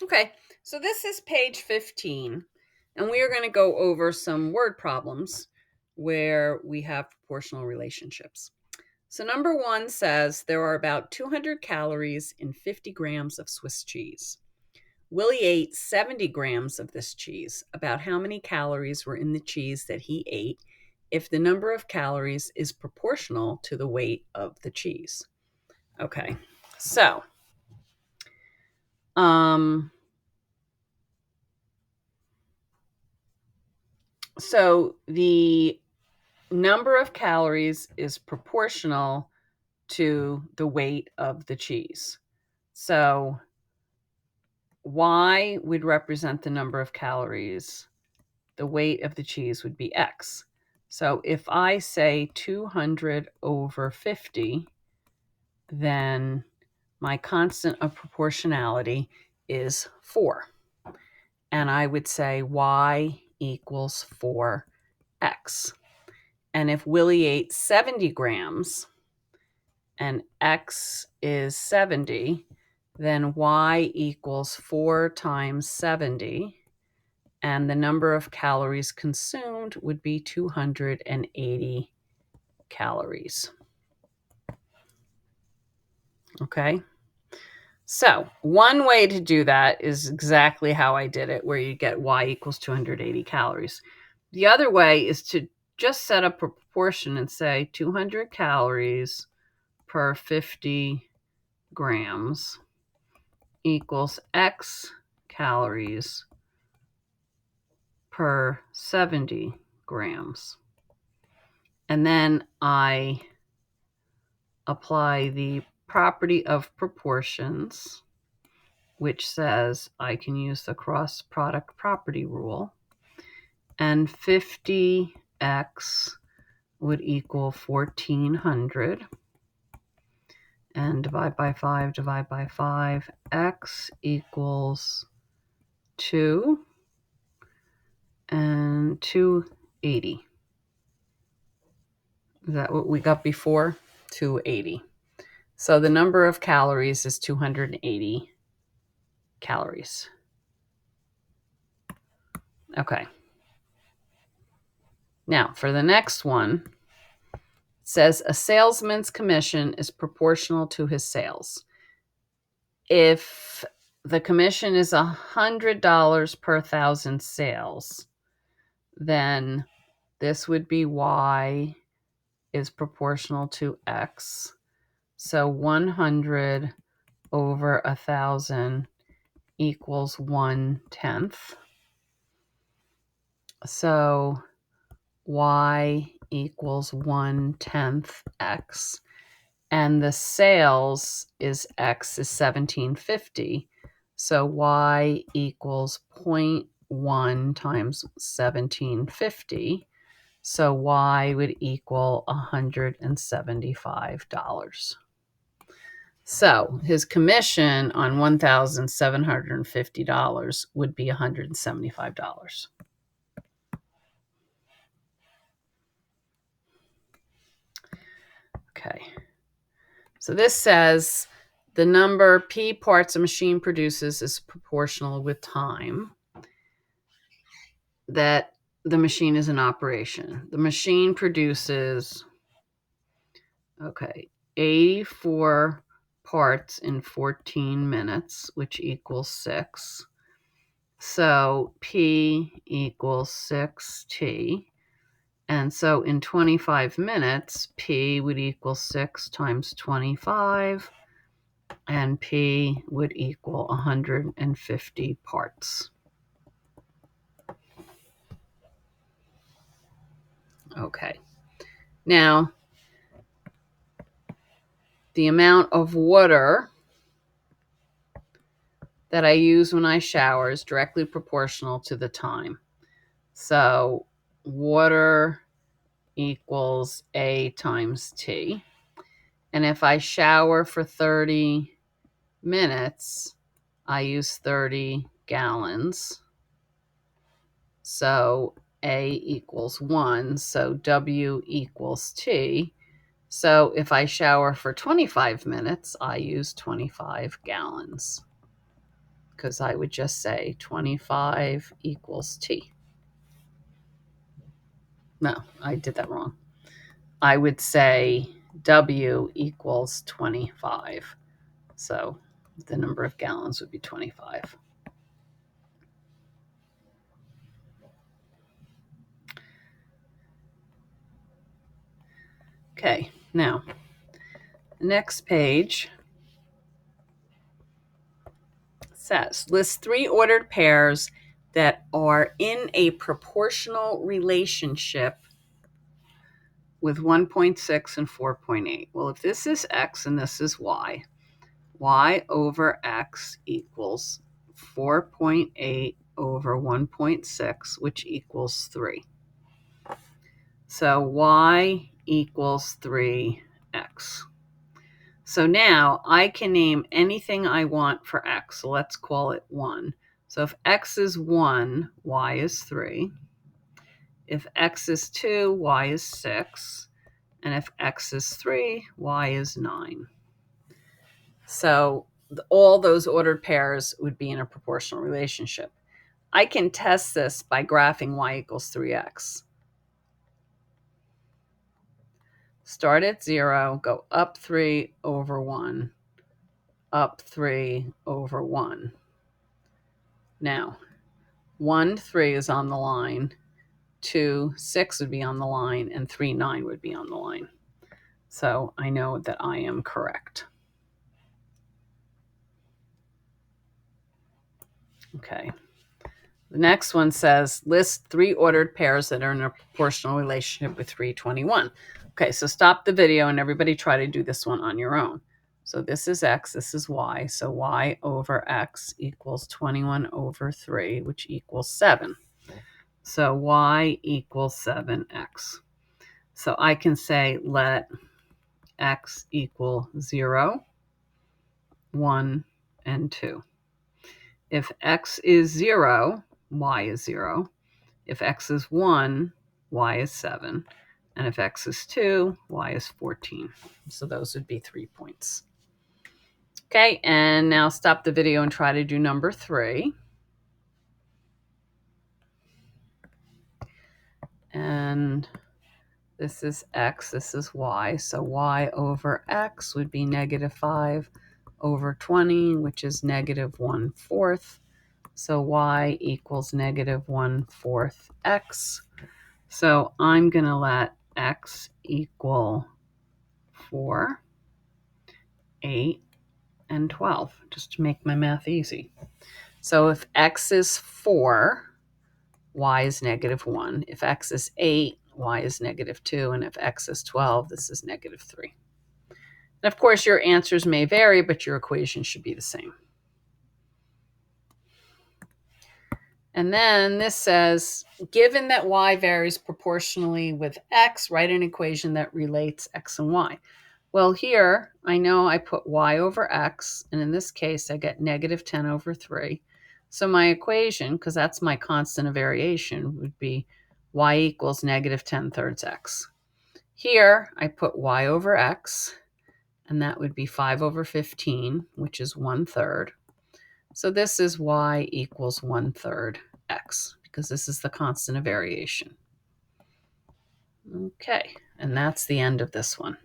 Okay, so this is page 15, and we are going to go over some word problems where we have proportional relationships. So number 1 says there are about 200 calories in 50 grams of Swiss cheese. Willie ate 70 grams of this cheese. About how many calories were in the cheese that he ate if the number of calories is proportional to the weight of the cheese? Okay, so the number of calories is proportional to the weight of the cheese. So y would represent the number of calories. The weight of the cheese would be x. So if I say 200 over 50, then my constant of proportionality is 4. And I would say y equals 4x. And if Willie ate 70 grams and x is 70, then y equals 4 times 70. And the number of calories consumed would be 280 calories. Okay. So one way to do that is exactly how I did it, where you get y equals 280 calories. The other way is to just set up a proportion and say 200 calories per 50 grams equals x calories per 70 grams. And then I apply the property of proportions, which says I can use the cross product property rule. And 50x would equal 1400. And divide by 5, x equals 2 and 280. Is that what we got before? 280. So the number of calories is 280 calories. Okay. Now, for the next one, it says a salesman's commission is proportional to his sales. If the commission is $100 per 1,000 sales, then this would be y is proportional to x. So 100 over 1,000 equals 1/10. So y equals 1/10 x. And the sales is x is 1750. So y equals 0.1 times 1750. So y would equal $175. So his commission on $1,750 would be $175. Okay. So this says the number P parts a machine produces is proportional with time that the machine is in operation. The machine produces, 84 parts in 14 minutes, which equals 6. So P equals 6T. And so in 25 minutes, P would equal 6 times 25, and P would equal 150 parts. Okay. Now, the amount of water that I use when I shower is directly proportional to the time. So water equals A times T. And if I shower for 30 minutes, I use 30 gallons. So A equals 1. So W equals T. So if I shower for 25 minutes, I use 25 gallons. because I would just say 25 equals T. No, I did that wrong. I would say W equals 25. So the number of gallons would be 25. Okay, now the next page says list 3 ordered pairs that are in a proportional relationship with 1.6 and 4.8. Well, if this is X and this is Y, Y over X equals 4.8 over 1.6, which equals 3. So Y equals 3X. So now I can name anything I want for X. So let's call it 1. So if X is 1, Y is 3. If X is 2, Y is 6. And if X is 3, Y is 9. So all those ordered pairs would be in a proportional relationship. I can test this by graphing Y equals 3X. Start at 0, go up 3 over 1, up 3 over 1. Now, 1, 3 is on the line, 2, 6 would be on the line, and 3, 9 would be on the line. So I know that I am correct. Okay. The next one says list 3 ordered pairs that are in a proportional relationship with 321. Okay, so stop the video and everybody try to do this one on your own. So this is X, this is Y. So Y over X equals 21 over 3, which equals 7. So Y equals 7X. So I can say let X equal 0, 1, and 2. If X is 0, Y is 0. If X is 1, Y is 7. And if X is 2, Y is 14. So those would be 3 points. Okay, and now stop the video and try to do number 3. And this is X, this is Y. So Y over X would be negative 5 over 20, which is negative 1/4. So Y equals negative 1/4 X. So I'm going to let X equal 4, 8, and 12, just to make my math easy. So if X is 4, Y is negative 1. If X is 8, Y is negative 2. And if X is 12, this is negative 3. And of course, your answers may vary, but your equation should be the same. And then this says, given that Y varies proportionally with X, write an equation that relates X and Y. Well, here, I know I put Y over X, and in this case, I get negative 10 over 3. So my equation, because that's my constant of variation, would be Y equals negative 10/3 X. Here, I put Y over X, and that would be 5 over 15, which is 1/3. So this is Y equals 1/3 X, because this is the constant of variation. Okay, and that's the end of this one.